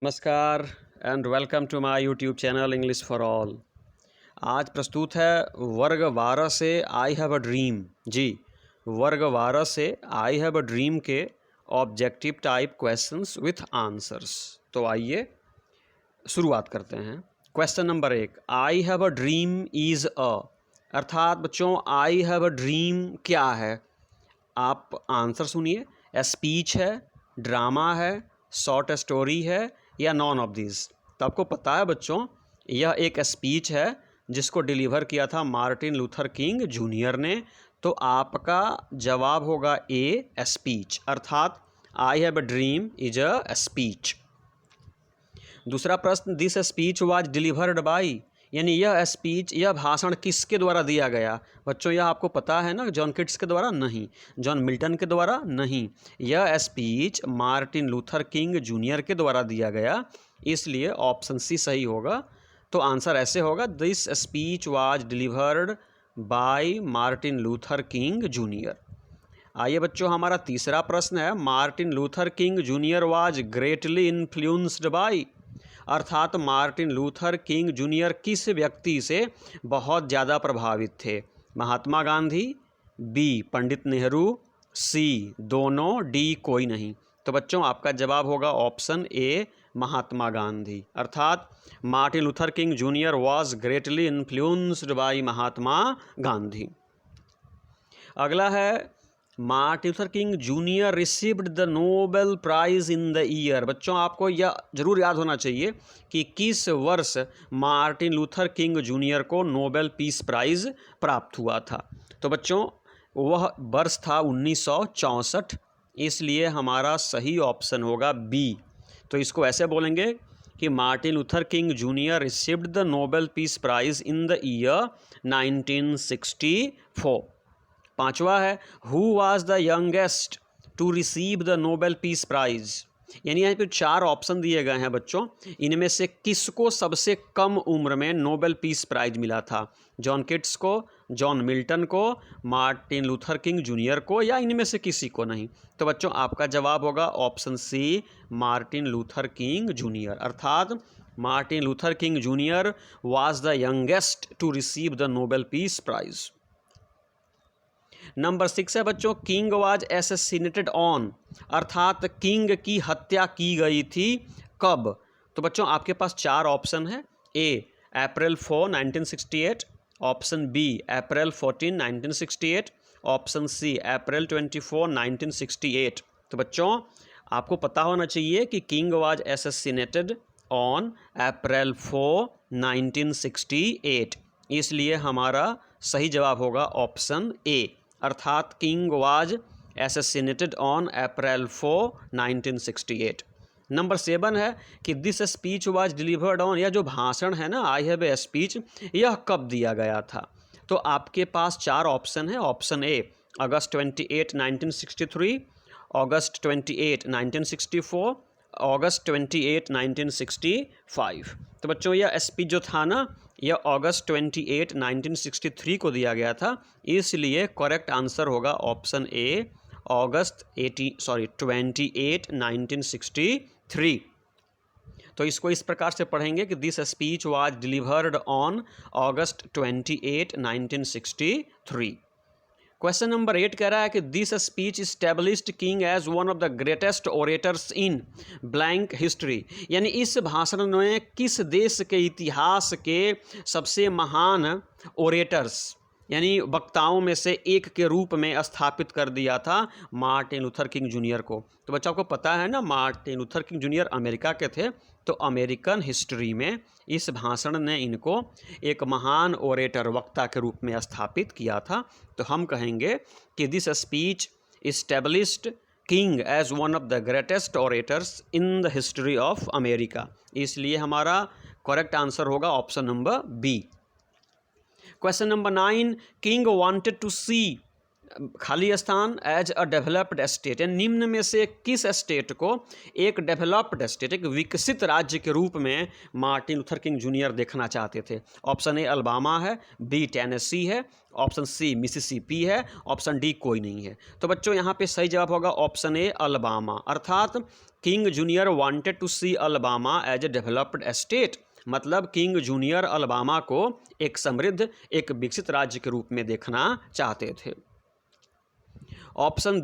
नमस्कार and welcome to my YouTube channel English for all. आज प्रस्तुत है वर्ग 12 से आई हैव अ ड्रीम। जी, वर्ग 12 से आई हैव अ ड्रीम के objective type questions with answers. तो आइए शुरुआत करते हैं। Question number 1, I have a dream is a, अर्थात बच्चों आई हैव अ ड्रीम क्या है। आप आंसर सुनिए। स्पीच है, ड्रामा है, शॉर्ट स्टोरी है या नॉन ऑफ दिस। तो आपको पता है बच्चों, यह एक स्पीच है जिसको डिलीवर किया था मार्टिन लूथर किंग जूनियर ने। तो आपका जवाब होगा ए, स्पीच, अर्थात आई have a dream is a speech. दूसरा प्रश्न, this speech was delivered by, यानी यह स्पीच, यह भाषण किसके द्वारा दिया गया। बच्चों यह आपको पता है ना, जॉन किट्स के द्वारा नहीं, जॉन मिल्टन के द्वारा नहीं, यह speech Martin Luther King Junior के द्वारा दिया गया, इसलिए ऑप्शन सी सही होगा। तो आंसर ऐसे होगा, this speech was delivered by Martin Luther King junior. आइए बच्चों, हमारा तीसरा प्रश्न है, Martin Luther King junior was greatly influenced bye, अर्थात मार्टिन लूथर किंग जूनियर किस व्यक्ति से बहुत ज़्यादा प्रभावित थे। महात्मा गांधी, बी पंडित नेहरू, सी दोनों, डी कोई नहीं। तो बच्चों आपका जवाब होगा ऑप्शन ए, महात्मा गांधी, अर्थात Martin Luther King junior was greatly influenced by Mahatma Gandhi. अगला है, Martin Luther King junior received the Nobel prize in the year. बच्चों आपको यह जरूर याद होना चाहिए कि किस वर्ष मार्टिन लूथर किंग जूनियर को नोबेल पीस प्राइज़ प्राप्त हुआ था। तो बच्चों वह वर्ष था 1964, इसलिए हमारा सही ऑप्शन होगा बी। तो इसको ऐसे बोलेंगे कि Martin Luther King junior received the Nobel piece Prize in the year 1964। पांचवा है, who was the youngest to receive the Nobel piece Prize, यानी यहाँ पे 4 ऑप्शन दिए गए हैं बच्चों, इनमें से किसको सबसे कम उम्र में नोबेल पीस प्राइज़ मिला था। जॉन किट्स को, जॉन मिल्टन को, मार्टिन लूथर किंग जूनियर को, या इनमें से किसी को नहीं। तो बच्चों आपका जवाब होगा option C, Martin Luther King junior, अर्थात Martin Luther King junior was the youngest to receive the Nobel piece prize. Number 6 है बच्चों, किंग वाज एसेसिनेटेड ऑन, अर्थात किंग की हत्या की गई थी कब। तो बच्चों आपके पास 4 ऑप्शन है, ए अप्रैल 4 1968, ऑप्शन बी अप्रैल 14 1968, ऑप्शन सी अप्रैल 24 1968। तो बच्चों आपको पता होना चाहिए कि king was assassinated on April 4 1968, इसलिए हमारा सही जवाब होगा ऑप्शन ए, अर्थात king was assassinated on April 4 1968। Number 7 है कि this speech was delivered on, यह जो भाषण है ना, आई हैव ए स्पीच, यह कब दिया गया था। तो आपके पास 4 ऑप्शन है। ऑप्शन ए अगस्त 28 1963, अगस्त 28 1964, अगस्त 28 1965। तो बच्चों यह स्पीच जो था ना, यह अगस्त 28 1963 को दिया गया था, इसलिए करेक्ट आंसर होगा ऑप्शन ए, अगस्त 28 1963। तो इसको इस प्रकार से पढ़ेंगे कि this speech was delivered on August 28 1963। Question number 8 कह रहा है कि this speech established King as one of the greatest orators in blank history, यानी इस भाषण ने किस देश के इतिहास के सबसे महान ओरेटर्स, यानी वक्ताओं में से एक के रूप में स्थापित कर दिया था मार्टिन लूथर किंग जूनियर को। तो बच्चों को पता है ना, Martin Luther King junior America के थे, तो अमेरिकन हिस्ट्री में इस भाषण ने इनको एक महान ओरेटर, वक्ता के रूप में स्थापित किया था। तो हम कहेंगे कि this speech established King as one of the greatest orators in the history of America, इसलिए हमारा करेक्ट आंसर होगा option number B. Question number 9, King wanted to see खाली स्थान एज अ डेवलप्ड स्टेट, यानी निम्न में से किस स्टेट को एक डेवलप्ड स्टेट, एक विकसित राज्य के रूप में मार्टिन लूथर किंग जूनियर देखना चाहते थे। ऑप्शन ए अल्बामा है, बी टेनेसी है, ऑप्शन सी मिसिसिपी है, ऑप्शन डी कोई नहीं है। तो बच्चों यहाँ पे सही जवाब होगा ऑप्शन ए अल्बामा, अर्थात King Junior wanted to see Alabama as a developed state, मतलब किंग जूनियर अल्बामा को एक समृद्ध, एक विकसित राज्य के रूप में देखना चाहते थे। ऑप्शन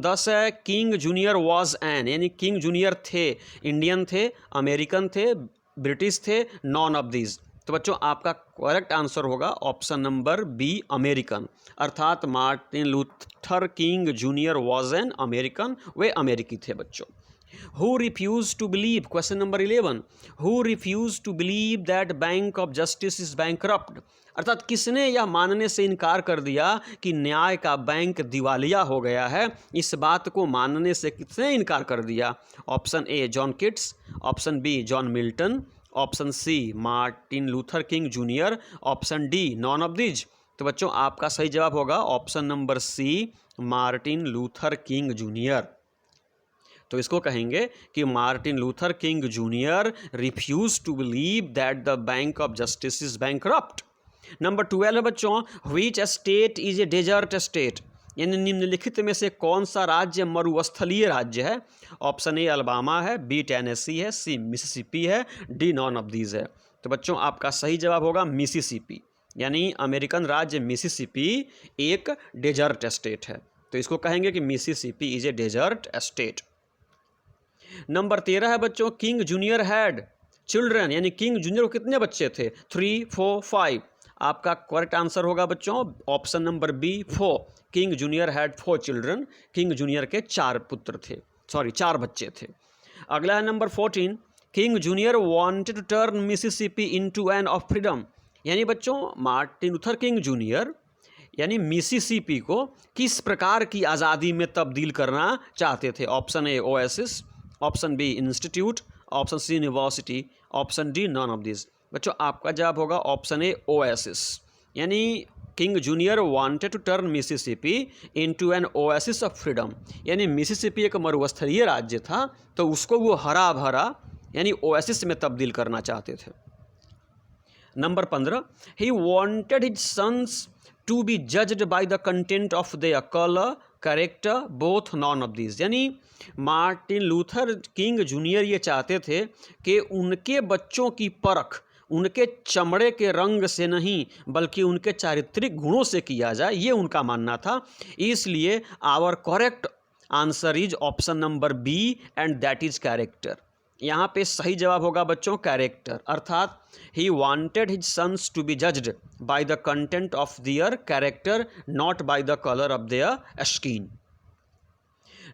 10 है किंग जूनियर वॉज एन, यानी किंग जूनियर थे, इंडियन थे, अमेरिकन थे, ब्रिटिश थे, नॉन ऑफ दीज। तो बच्चों आपका करेक्ट आंसर होगा ऑप्शन नंबर बी अमेरिकन, अर्थात Martin Luther King junior was an American, वे अमेरिकी थे बच्चों। Who refused to believe, question number 11, who refused to believe that Bank of Justice is bankrupt, अर्थात किसने यह मानने से इनकार कर दिया कि न्याय का बैंक दिवालिया हो गया है, इस बात को मानने से किसने इनकार कर दिया? Option A John Keats, option B John Milton, option C Martin Luther King Junior, option D none of these. तो बच्चों आपका सही जवाब होगा option number C Martin Luther King Junior. तो इसको कहेंगे कि Martin Luther King Junior refuse to believe that the bank of justice is bankrupt. Number 12 है बच्चों, which state is a desert state, यानी निम्नलिखित में से कौन सा राज्य मरुस्थलीय राज्य है? ऑप्शन ए अल्बामा है, बी टेनेसी है, सी मिसिसिपी है, डी नॉन ऑफ दीज है। तो बच्चों आपका सही जवाब होगा मिसिसिपी, यानी अमेरिकन राज्य मिसिसिपी एक डेजर्ट स्टेट है। तो इसको कहेंगे कि Mississippi is a desert state. Number 13 है बच्चों, किंग जूनियर हैड चिल्ड्रन, यानी किंग जूनियर को कितने बच्चे थे? 3, 4, 5। आपका करेक्ट आंसर होगा बच्चों option number B 4, King Junior had 4 children, King Junior के 4 पुत्र थे, 4 बच्चे थे। अगला है number 14, King Junior wanted to turn Mississippi into an of freedom, यानी बच्चों मार्टिन लूथर किंग जूनियर यानी मिसिसिपी को किस प्रकार की आज़ादी में तब्दील करना चाहते थे? Option A oasis, option B institute, option C university, option D none of this. बच्चों आपका जवाब होगा ऑप्शन ए ओएसिस, यानी King Junior wanted to turn Mississippi into an oasis of freedom, यानी मिसिसिपी एक मरुस्थलीय राज्य था तो उसको वो हरा भरा यानी ओएसिस में तब्दील करना चाहते थे। Number 15, he wanted his sons to be judged by the content of their colour, character, both none of this, यानी मार्टिन लूथर किंग जूनियर ये चाहते थे कि उनके बच्चों की परख उनके चमड़े के रंग से नहीं बल्कि उनके चारित्रिक गुणों से किया जाए, ये उनका मानना था। इसलिए our correct answer is option number B and that is character. यहाँ पे सही जवाब होगा बच्चों कैरेक्टर, अर्थात he wanted his sons to be judged by the content of their character not by the colour of their skin.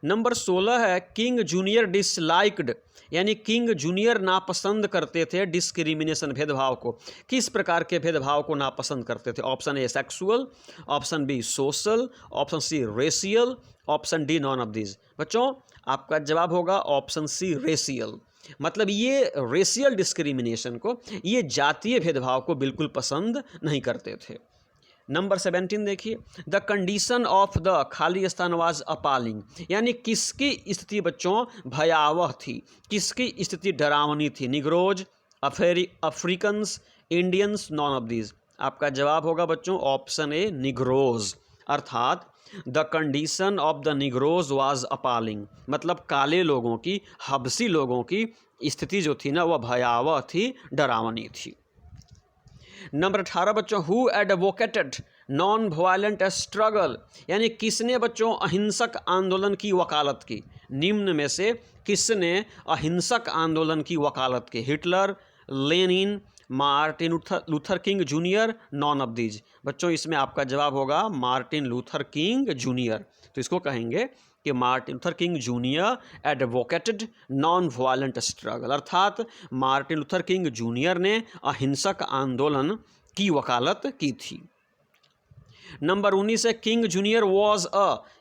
Number 16 है, King Junior disliked, यानी King Junior नापसंद करते थे डिस्क्रिमिनेशन, भेदभाव को। किस प्रकार के भेदभाव को नापसंद करते थे? Option A sexual, option B social, option C racial, option D none of this. बच्चों आपका जवाब होगा ऑप्शन सी रेशियल, मतलब ये रेशियल डिस्क्रिमिनेशन को, ये जातीय भेदभाव को बिल्कुल पसंद नहीं करते थे। नंबर 17 देखिए, द कंडीशन ऑफ द खाली स्थान वाज अपालिंग, यानी किसकी स्थिति बच्चों भयावह थी, किसकी स्थिति डरावनी थी? Negroes, Africans, Indians, none of these. आपका जवाब होगा बच्चों ऑप्शन ए निग्रोज, अर्थात the condition of the Negroes was appalling, मतलब काले लोगों की, हबसी लोगों की स्थिति जो थी ना वह भयावह थी, डरावनी थी। नंबर 18 बच्चों, who advocated non violent struggle, यानी किसने बच्चों अहिंसक आंदोलन की वकालत की? निम्न में से किसने अहिंसक आंदोलन की वकालत की? Hitler, Lenin, Martin Luther King junior, non of these. बच्चों इसमें आपका जवाब होगा मार्टिन लूथर किंग जूनियर। तो इसको कहेंगे कि Martin Luther King junior advocated non violent struggle, अर्थात मार्टिन लूथर किंग जूनियर ने अहिंसक आंदोलन की वकालत की थी। नंबर 19 है, किंग जूनियर वॉज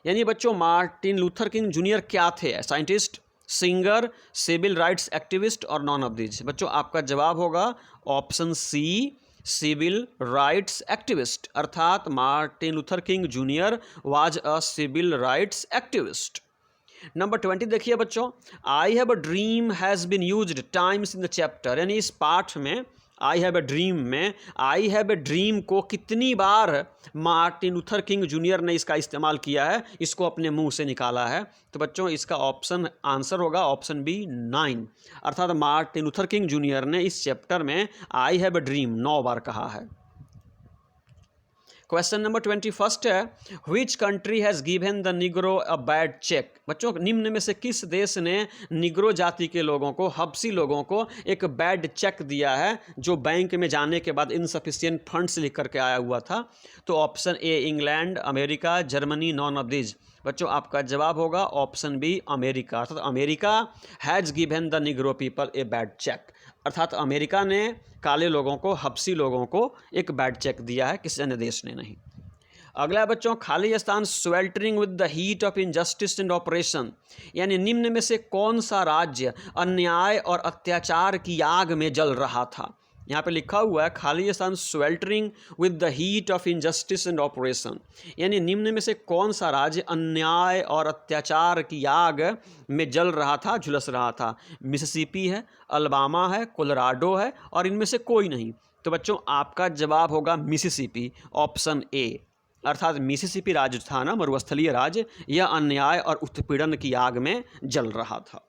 यानी बच्चों मार्टिन लूथर किंग जूनियर क्या थे? Scientist, singer, civil rights activist और नॉन ऑफ दिस। बच्चों आपका जवाब होगा option C civil rights activist, अर्थात Martin Luther King junior was a civil rights activist. Number 20 देखिए बच्चों, I have a dream has been used times in the chapter, यानी इस पाठ में आई हैव ए ड्रीम में आई हैव ए ड्रीम को कितनी बार मार्टिन लूथर किंग जूनियर ने इसका इस्तेमाल किया है, इसको अपने मुंह से निकाला है। तो बच्चों इसका ऑप्शन आंसर होगा ऑप्शन बी 9, अर्थात मार्टिन लूथर किंग जूनियर ने इस चैप्टर में आई हैव ए ड्रीम 9 बार कहा है। क्वेश्चन नंबर 21 है, which country has given the Negro a bad check. बच्चों निम्न में से किस देश ने निग्रो जाति के लोगों को, हब्सी लोगों को एक बैड चेक दिया है, जो बैंक में जाने के बाद इनसफिशिएंट फंड्स लिख करके आया हुआ था। तो option A England, America, Germany, none of this. बच्चों आपका जवाब होगा ऑप्शन बी अमेरिका, अर्थात America has given the negro people a bad check, अर्थात अमेरिका ने काले लोगों को, हब्सी लोगों को एक बैड चेक दिया है, किसी अन्य देश ने नहीं। अगला बच्चों, खाली स्थान sweltering with the heat of injustice and operation, यानी निम्न में से कौन सा राज्य अन्याय और अत्याचार की आग में जल रहा था। यहाँ पे लिखा हुआ है खाली स्थान sweltering with the heat of injustice and operation, यानी निम्न में से कौन सा राज्य अन्याय और अत्याचार की आग में जल रहा था, झुलस रहा था। मिसिसिपी है, अल्बामा है, कोलोराडो है और इनमें से कोई नहीं। तो बच्चों आपका जवाब होगा मिसिसिपी, ऑप्शन ए, अर्थात मिसिसिपी राज्य था ना, मरुस्थलीय राज्य, यह अन्याय और उत्पीड़न की आग में जल रहा था।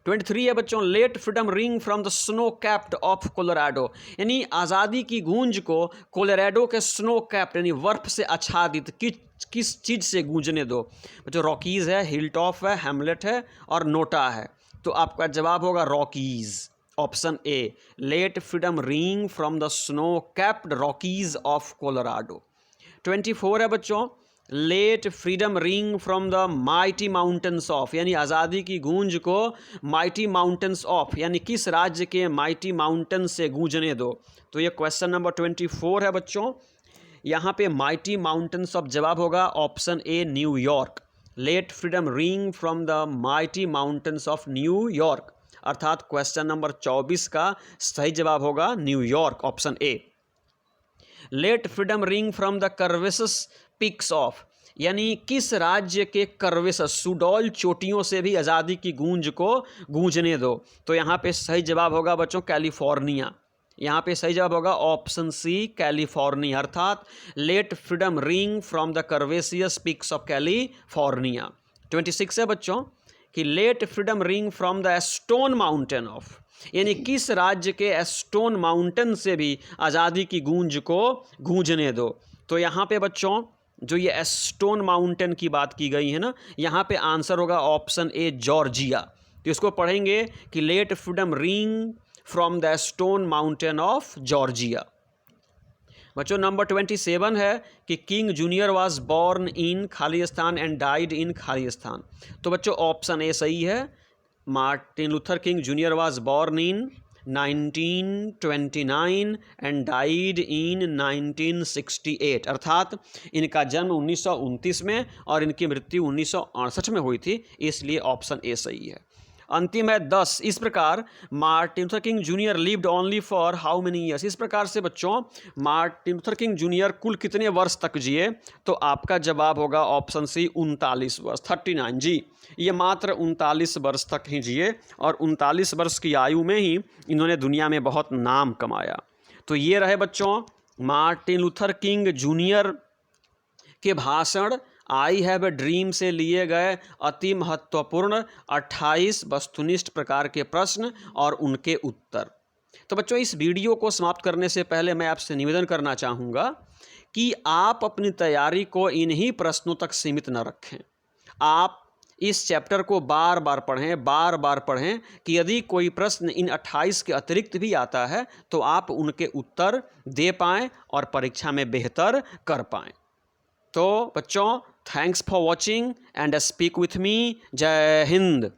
23 है बच्चों, let freedom ring from the snow capped of Colorado, यानी आज़ादी की गूंज को कोलोराडो के स्नो कैप्ड यानी बर्फ से आच्छादित किस चीज़ से गूंजने दो। बच्चों रॉकीज़ है, हिलटॉप है, हैमलेट है और नोटा है। तो आपका जवाब होगा Rockies, option A, let freedom ring from the snow capped Rockies of Colorado. 24 है बच्चों, let freedom ring from the mighty mountains of, यानी आज़ादी की गूंज को माइटी माउंटेन्स ऑफ, यानी किस राज्य के माइटी माउंटेन से गूंजने दो। तो ये क्वेश्चन नंबर 24 है बच्चों। यहाँ पे माइटी माउंटेन्स ऑफ जवाब होगा option A New York, let freedom ring from the mighty mountains of New York, अर्थात क्वेश्चन नंबर 24 का सही जवाब होगा New York, option A. Let freedom ring from the curvaceous peaks of, यानी किस राज्य के कर्वेसस सुडौल चोटियों से भी आज़ादी की गूंज को गूंजने दो। तो यहाँ पे सही जवाब होगा बच्चों कैलिफोर्निया, यहाँ पे सही जवाब होगा ऑप्शन सी कैलिफोर्निया, अर्थात let freedom ring from the curvaceous peaks of California. 26 है बच्चों कि let freedom ring from the stone mountain of, यानी किस राज्य के स्टोन माउंटेन से भी आज़ादी की गूंज को गूंजने दो। तो यहाँ पे बच्चों जो ये स्टोन माउंटेन की बात की गई है ना, यहाँ पे आंसर होगा ऑप्शन ए जॉर्जिया। तो इसको पढ़ेंगे कि let freedom ring from the stone mountain of Georgia. बच्चों नंबर 27 है कि King junior was born in Khalistan and died in Khalistan. तो बच्चों ऑप्शन ए सही है, Martin Luther King junior was born in 1929 and died in 1968, अर्थात इनका जन्म 1929 में और इनकी मृत्यु 1968 में हुई थी, इसलिए ऑप्शन ए सही है। अंतिम है 10, इस प्रकार Martin Luther King junior lived only for how many years. इस प्रकार से बच्चों मार्टिन लूथर किंग जूनियर कुल कितने वर्ष तक जिए। तो आपका जवाब होगा ऑप्शन सी 39 वर्ष, 39। जी ये मात्र 39 वर्ष तक ही जिए और 39 वर्ष की आयु में ही इन्होंने दुनिया में बहुत नाम कमाया। तो ये रहे बच्चों मार्टिन लूथर किंग जूनियर के भाषण आई हैव ए ड्रीम से लिए गए अति महत्वपूर्ण 28 वस्तुनिष्ठ प्रकार के प्रश्न और उनके उत्तर। तो बच्चों इस वीडियो को समाप्त करने से पहले मैं आपसे निवेदन करना चाहूँगा कि आप अपनी तैयारी को इन्हीं प्रश्नों तक सीमित न रखें। आप इस चैप्टर को बार बार पढ़ें कि यदि कोई प्रश्न इन 28 के अतिरिक्त भी आता है तो आप उनके उत्तर दे पाएँ और परीक्षा में बेहतर कर पाएँ। तो बच्चों thanks for watching and speak with me. जय हिंद।